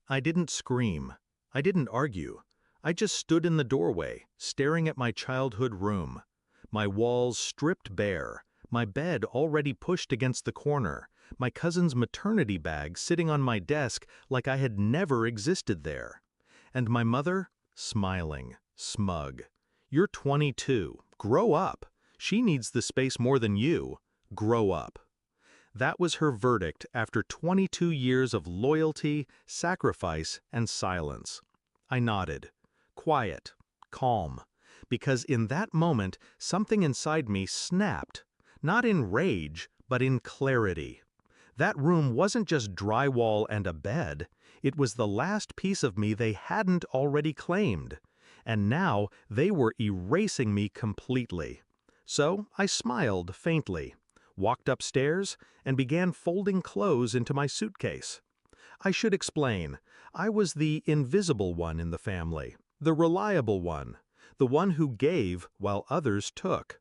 I didn't scream. I didn't argue. I just stood in the doorway, staring at my childhood room. My walls stripped bare, my bed already pushed against the corner, my cousin's maternity bag sitting on my desk like I had never existed there. And my mother, smiling, smug. "You're 22. Grow up. She needs the space more than you. Grow up." That was her verdict after 22 years of loyalty, sacrifice, and silence. I nodded. Quiet, calm, because in that moment something inside me snapped, not in rage, but in clarity. That room wasn't just drywall and a bed, it was the last piece of me they hadn't already claimed. And now they were erasing me completely. So I smiled faintly, walked upstairs, and began folding clothes into my suitcase. I should explain, I was the invisible one in the family, the reliable one, the one who gave while others took.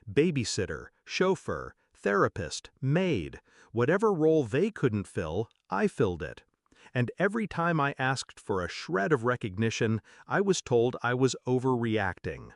Babysitter, chauffeur, therapist, maid, whatever role they couldn't fill, I filled it. And every time I asked for a shred of recognition, I was told I was overreacting.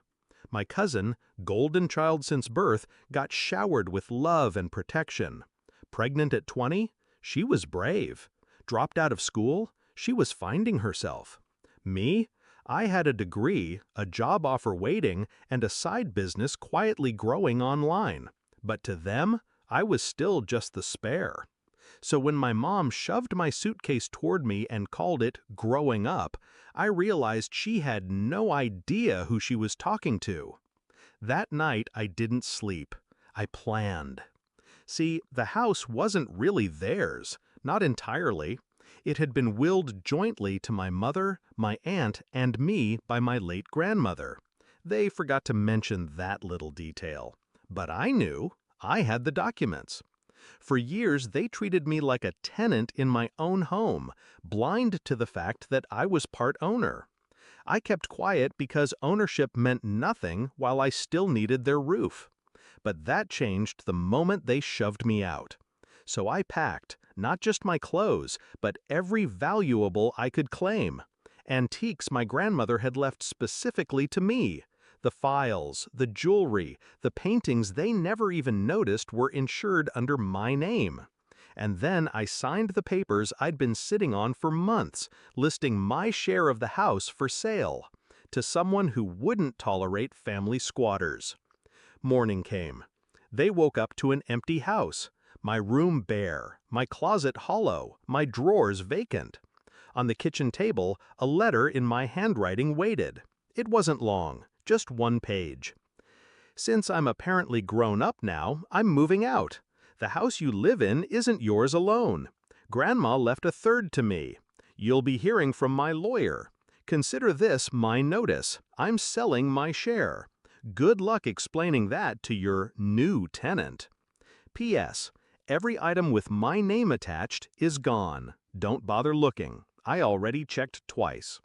My cousin, golden child since birth, got showered with love and protection. Pregnant at 20? She was brave. Dropped out of school? She was finding herself. Me? I had a degree, a job offer waiting, and a side business quietly growing online. But to them, I was still just the spare. So when my mom shoved my suitcase toward me and called it growing up, I realized she had no idea who she was talking to. That night I didn't sleep. I planned. See, the house wasn't really theirs, not entirely. It had been willed jointly to my mother, my aunt, and me by my late grandmother. They forgot to mention that little detail. But I knew. I had the documents. For years, they treated me like a tenant in my own home, blind to the fact that I was part owner. I kept quiet because ownership meant nothing while I still needed their roof. But that changed the moment they shoved me out. So I packed, not just my clothes, but every valuable I could claim. Antiques my grandmother had left specifically to me. The files, the jewelry, the paintings they never even noticed were insured under my name. And then I signed the papers I'd been sitting on for months, listing my share of the house for sale, to someone who wouldn't tolerate family squatters. Morning came. They woke up to an empty house, my room bare, my closet hollow, my drawers vacant. On the kitchen table, a letter in my handwriting waited. It wasn't long. Just one page. "Since I'm apparently grown up now, I'm moving out. The house you live in isn't yours alone. Grandma left a third to me. You'll be hearing from my lawyer. Consider this my notice. I'm selling my share. Good luck explaining that to your new tenant. P.S. Every item with my name attached is gone. Don't bother looking. I already checked twice."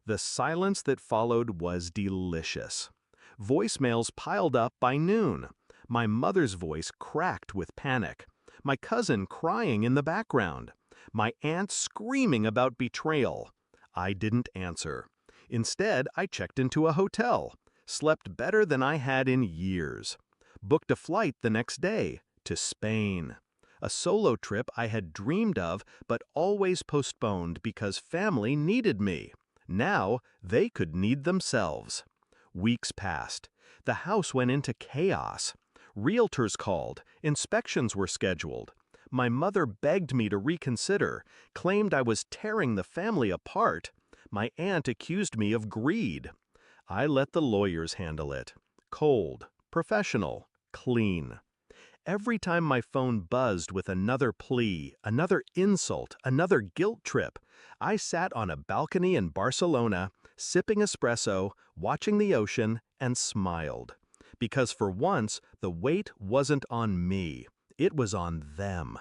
The silence that followed was delicious. Voicemails piled up by noon. My mother's voice cracked with panic. My cousin crying in the background. My aunt screaming about betrayal. I didn't answer. Instead, I checked into a hotel. Slept better than I had in years. Booked a flight the next day to Spain. A solo trip I had dreamed of but always postponed because family needed me. Now, they could need themselves. Weeks passed. The house went into chaos. Realtors called. Inspections were scheduled. My mother begged me to reconsider, claimed I was tearing the family apart. My aunt accused me of greed. I let the lawyers handle it. Cold, professional, clean. Every time my phone buzzed with another plea, another insult, another guilt trip, I sat on a balcony in Barcelona, sipping espresso, watching the ocean, and smiled. Because for once, the weight wasn't on me. It was on them.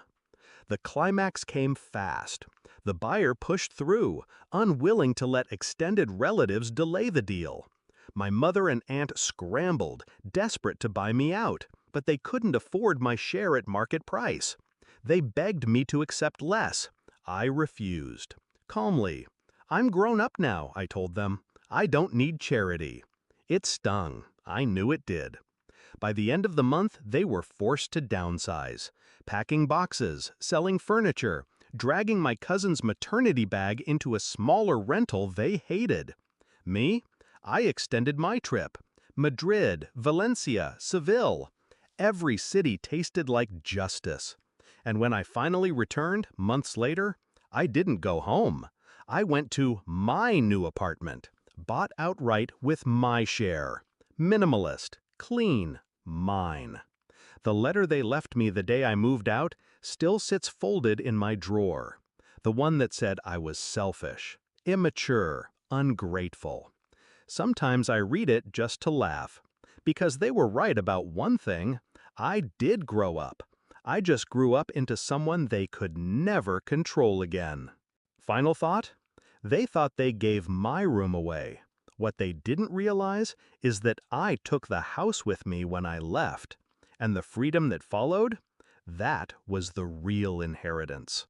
The climax came fast. The buyer pushed through, unwilling to let extended relatives delay the deal. My mother and aunt scrambled, desperate to buy me out, but they couldn't afford my share at market price. They begged me to accept less. I refused. Calmly. "I'm grown up now," I told them. "I don't need charity." It stung. I knew it did. By the end of the month, they were forced to downsize, packing boxes, selling furniture, dragging my cousin's maternity bag into a smaller rental they hated. Me? I extended my trip. Madrid, Valencia, Seville. Every city tasted like justice. And when I finally returned, months later, I didn't go home. I went to my new apartment, bought outright with my share. Minimalist, clean, mine. The letter they left me the day I moved out still sits folded in my drawer. The one that said I was selfish, immature, ungrateful. Sometimes I read it just to laugh. Because they were right about one thing, I did grow up. I just grew up into someone they could never control again. Final thought? They thought they gave my room away. What they didn't realize is that I took the house with me when I left. And the freedom that followed? That was the real inheritance.